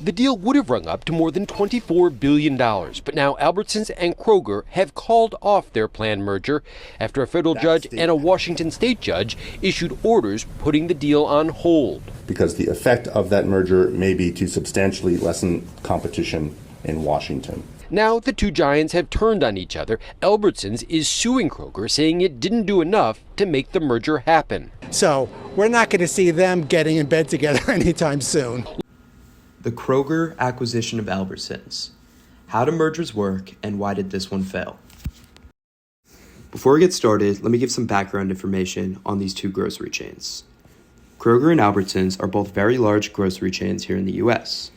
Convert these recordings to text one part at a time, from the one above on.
The deal would have rung up to more than $24 billion, but now Albertsons and Kroger have called off their planned merger after a federal judge and a Washington state judge issued orders putting the deal on hold. Because the effect of that merger may be to substantially lessen competition in Washington. Now the two giants have turned on each other. Albertsons is suing Kroger, saying it didn't do enough to make the merger happen. So we're not going to see them getting in bed together anytime soon. The Kroger acquisition of Albertsons. How do mergers work, and why did this one fail? Before we get started, let me give some background information on these two grocery chains. Kroger and Albertsons are both very large grocery chains here in the U.S.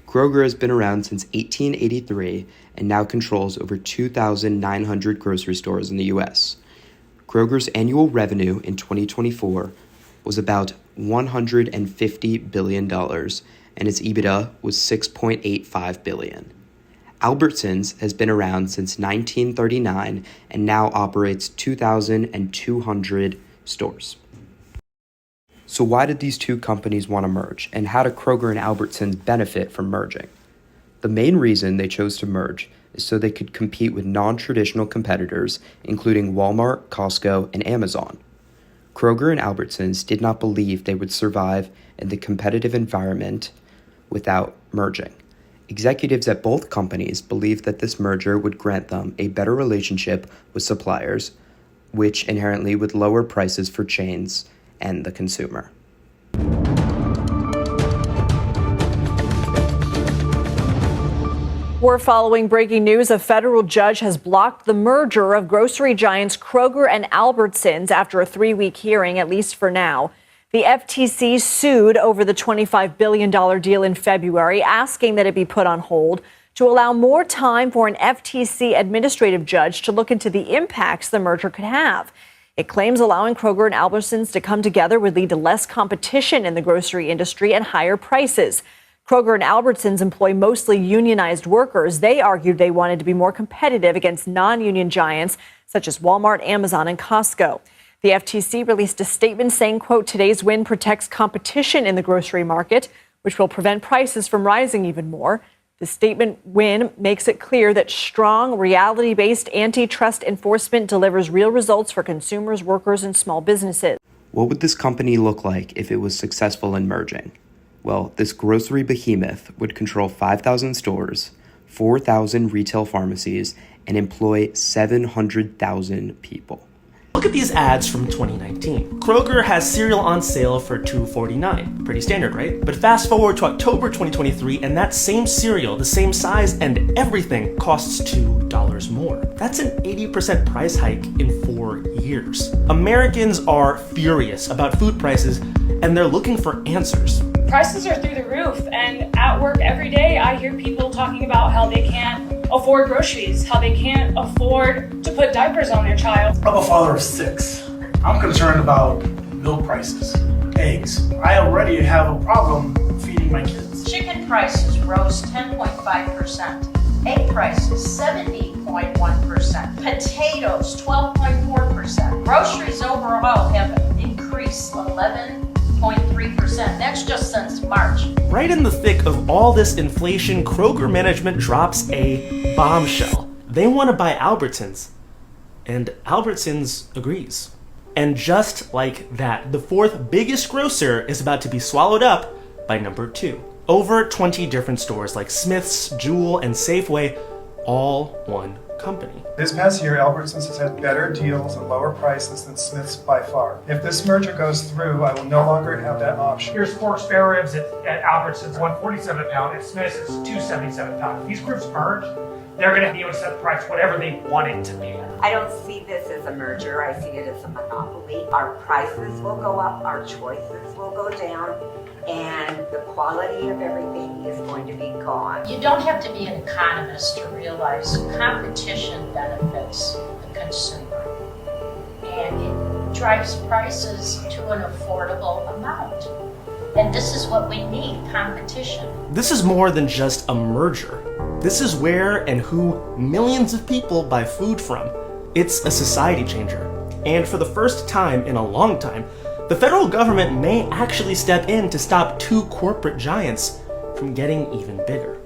Kroger has been around since 1883 and now controls over 2,900 grocery stores in the U.S. Kroger's annual revenue in 2024 was about $150 billion, and its EBITDA was $6.85 billion. Albertsons has been around since 1939 and now operates 2,200 stores. So why did these two companies want to merge, and how do Kroger and Albertsons benefit from merging? The main reason they chose to merge is so they could compete with non-traditional competitors, including Walmart, Costco, and Amazon. Kroger and Albertsons did not believe they would survive in the competitive environment without merging. Executives at both companies believed that this merger would grant them a better relationship with suppliers, which inherently would lower prices for chains and the consumer. We're following breaking news. A federal judge has blocked the merger of grocery giants Kroger and Albertsons after a 3-week hearing, at least for now. The FTC sued over the $25 billion deal in February, asking that it be put on hold to allow more time for an FTC administrative judge to look into the impacts the merger could have. It claims allowing Kroger and Albertsons to come together would lead to less competition in the grocery industry and higher prices. Kroger and Albertsons employ mostly unionized workers. They argued they wanted to be more competitive against non-union giants such as Walmart, Amazon, and Costco. The FTC released a statement saying, quote, "Today's win protects competition in the grocery market, which will prevent prices from rising even more." The statement win makes it clear that strong, reality-based antitrust enforcement delivers real results for consumers, workers, and small businesses. What would this company look like if it was successful in merging? Well, this grocery behemoth would control 5,000 stores, 4,000 retail pharmacies, and employ 700,000 people. Look at these ads from 2019. Kroger has cereal on sale for $2.49. Pretty standard, right? But fast forward to October 2023, and that same cereal, the same size and everything, costs $2 more. That's an 80% price hike in 4 years. Americans are furious about food prices, and they're looking for answers. Prices are through the roof, and at work every day I hear people talking about how they can't afford groceries, how they can't afford to put diapers on their child. I'm a father of 6. I'm concerned about milk prices, eggs. I already have a problem feeding my kids. Chicken prices rose 10.5%. Egg prices 70.1%. Potatoes 12.4%. Groceries overall have increased 11.3%. That's just since March. Right in the thick of all this inflation, Kroger management drops a bombshell. They want to buy Albertsons, and Albertsons agrees. And just like that, the fourth biggest grocer is about to be swallowed up by number 2. Over 20 different stores like Smith's, Jewel, and Safeway, all one company. This past year, Albertsons has had better deals and lower prices than Smith's by far. If this merger goes through, I will no longer have that option. Here's 4 spare ribs at Albertsons, $147 a pound. At Smith's, it's $277 a pound. If these groups merge, they're going to be able to set the price whatever they want it to be. I don't see this as a merger. I see it as a monopoly. Our prices will go up, our choices will go down, and the quality of everything is going to be gone. You don't have to be an economist to realize competition benefits the consumer. And it drives prices to an affordable amount. And this is what we need, competition. This is more than just a merger. This is where and who millions of people buy food from. It's a society changer. And for the first time in a long time, the federal government may actually step in to stop 2 corporate giants from getting even bigger.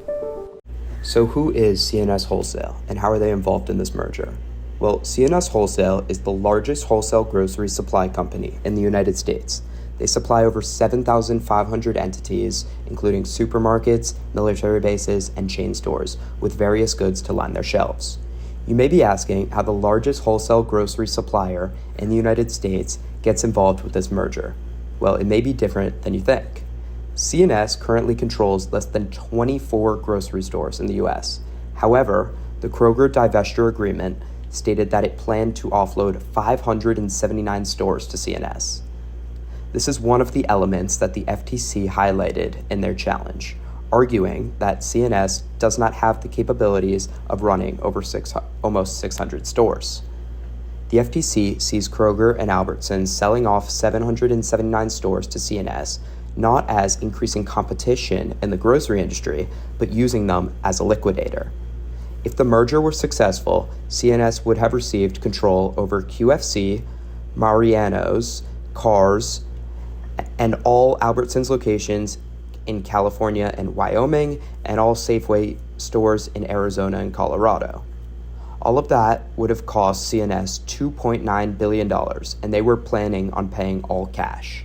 So who is C&S Wholesale, and how are they involved in this merger? Well, C&S Wholesale is the largest wholesale grocery supply company in the United States. They supply over 7,500 entities, including supermarkets, military bases, and chain stores, with various goods to line their shelves. You may be asking how the largest wholesale grocery supplier in the United States gets involved with this merger. Well, it may be different than you think. C&S currently controls less than 24 grocery stores in the U.S. However, the Kroger divestiture agreement stated that it planned to offload 579 stores to C&S. This is one of the elements that the FTC highlighted in their challenge, arguing that C&S does not have the capabilities of running over almost 600 stores. The FTC sees Kroger and Albertsons selling off 779 stores to C&S not as increasing competition in the grocery industry, but using them as a liquidator. If the merger were successful, C&S would have received control over QFC, Mariano's, Cars, and all Albertsons locations in California and Wyoming, and all Safeway stores in Arizona and Colorado. All of that would have cost C&S $2.9 billion, and they were planning on paying all cash.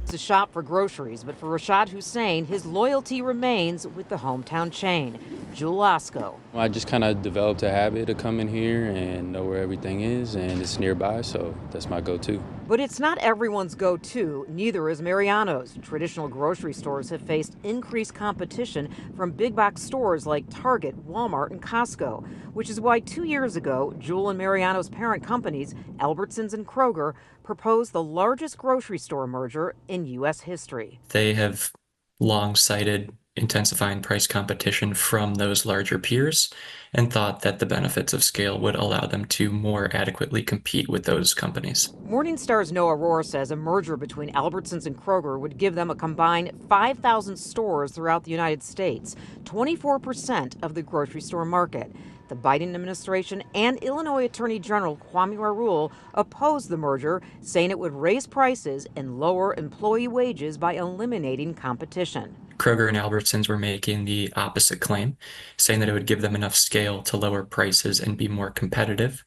To shop for groceries, but for Rashad Hussein, his loyalty remains with the hometown chain, Jewel Osco. I just kind of developed a habit of coming here and know where everything is, and it's nearby, so that's my go-to. But it's not everyone's go-to, neither is Mariano's. Traditional grocery stores have faced increased competition from big box stores like Target, Walmart, and Costco, which is why 2 years ago, Jewel and Mariano's parent companies, Albertsons and Kroger, proposed the largest grocery store merger in U.S. history. They have long cited intensifying price competition from those larger peers and thought that the benefits of scale would allow them to more adequately compete with those companies. Morningstar's Noah Rohr says a merger between Albertsons and Kroger would give them a combined 5,000 stores throughout the United States, 24% of the grocery store market. The Biden administration and Illinois Attorney General Kwame Raoul opposed the merger, saying it would raise prices and lower employee wages by eliminating competition. Kroger and Albertsons were making the opposite claim, saying that it would give them enough scale to lower prices and be more competitive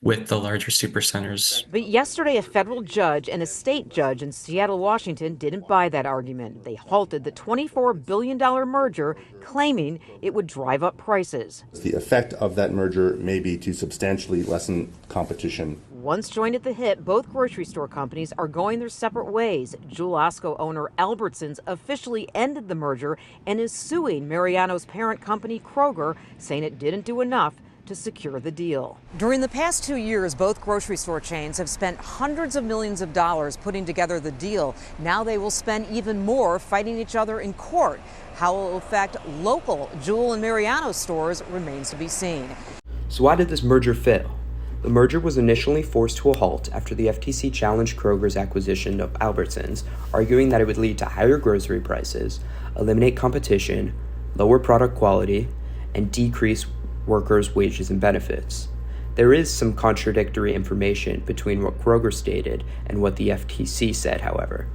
with the larger supercenters. But yesterday, a federal judge and a state judge in Seattle, Washington didn't buy that argument. They halted the $24 billion merger, claiming it would drive up prices. The effect of that merger may be to substantially lessen competition. Once joined at the hip, both grocery store companies are going their separate ways. Jewel Osco owner Albertsons officially ended the merger and is suing Mariano's parent company Kroger, saying it didn't do enough to secure the deal. During the past 2 years, both grocery store chains have spent hundreds of millions of dollars putting together the deal. Now they will spend even more fighting each other in court. How it will affect local Jewel and Mariano stores remains to be seen. So why did this merger fail? The merger was initially forced to a halt after the FTC challenged Kroger's acquisition of Albertsons, arguing that it would lead to higher grocery prices, eliminate competition, lower product quality, and decrease workers' wages and benefits. There is some contradictory information between what Kroger stated and what the FTC said, however.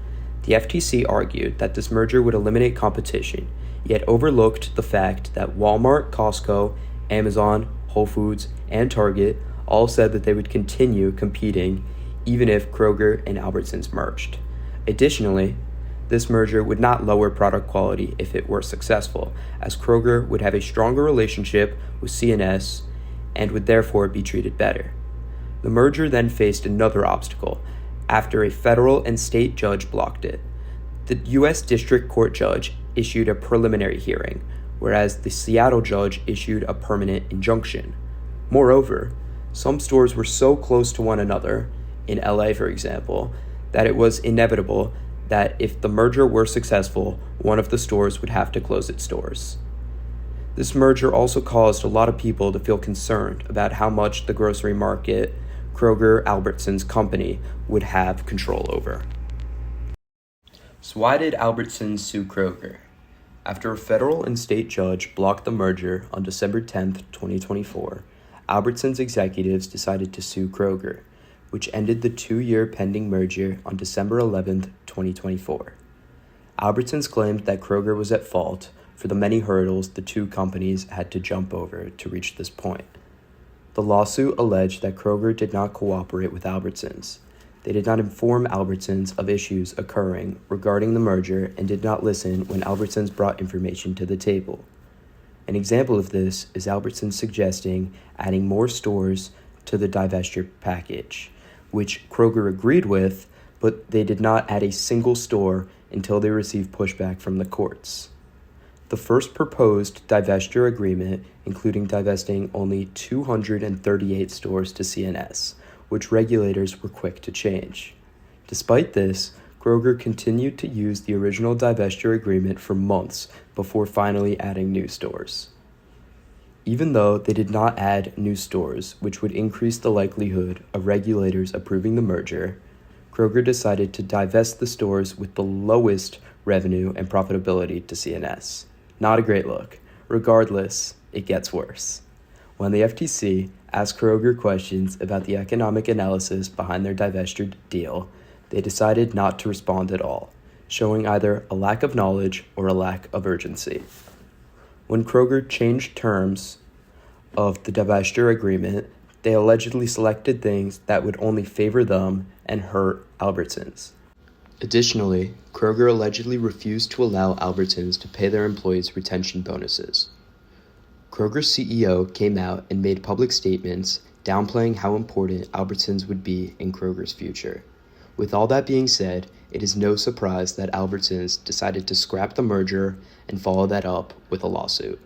The FTC argued that this merger would eliminate competition, yet overlooked the fact that Walmart, Costco, Amazon, Whole Foods, and Target all said that they would continue competing even if Kroger and Albertsons merged. Additionally, this merger would not lower product quality if it were successful, as Kroger would have a stronger relationship with C&S and would therefore be treated better. The merger then faced another obstacle after a federal and state judge blocked it. The U.S. District Court judge issued a preliminary hearing, whereas the Seattle judge issued a permanent injunction. Moreover, some stores were so close to one another, in LA for example, that it was inevitable that if the merger were successful, one of the stores would have to close its doors. This merger also caused a lot of people to feel concerned about how much the grocery market Kroger Albertsons company would have control over. So why did Albertsons sue Kroger? After a federal and state judge blocked the merger on December 10, 2024, Albertsons executives decided to sue Kroger, which ended the 2-year pending merger on December 11, 2024. Albertsons claimed that Kroger was at fault for the many hurdles the two companies had to jump over to reach this point. The lawsuit alleged that Kroger did not cooperate with Albertsons. They did not inform Albertsons of issues occurring regarding the merger and did not listen when Albertsons brought information to the table. An example of this is Albertsons suggesting adding more stores to the divestiture package, which Kroger agreed with, but they did not add a single store until they received pushback from the courts. The first proposed divestiture agreement, including divesting only 238 stores to C&S, which regulators were quick to change. Despite this, Kroger continued to use the original divestiture agreement for months before finally adding new stores. Even though they did not add new stores, which would increase the likelihood of regulators approving the merger, Kroger decided to divest the stores with the lowest revenue and profitability to C&S. Not a great look. Regardless, it gets worse. When the FTC asked Kroger questions about the economic analysis behind their divestiture deal, they decided not to respond at all, showing either a lack of knowledge or a lack of urgency. When Kroger changed terms of the divestiture agreement, they allegedly selected things that would only favor them and hurt Albertsons. Additionally, Kroger allegedly refused to allow Albertsons to pay their employees retention bonuses. Kroger's CEO came out and made public statements downplaying how important Albertsons would be in Kroger's future. With all that being said, it is no surprise that Albertsons decided to scrap the merger and follow that up with a lawsuit.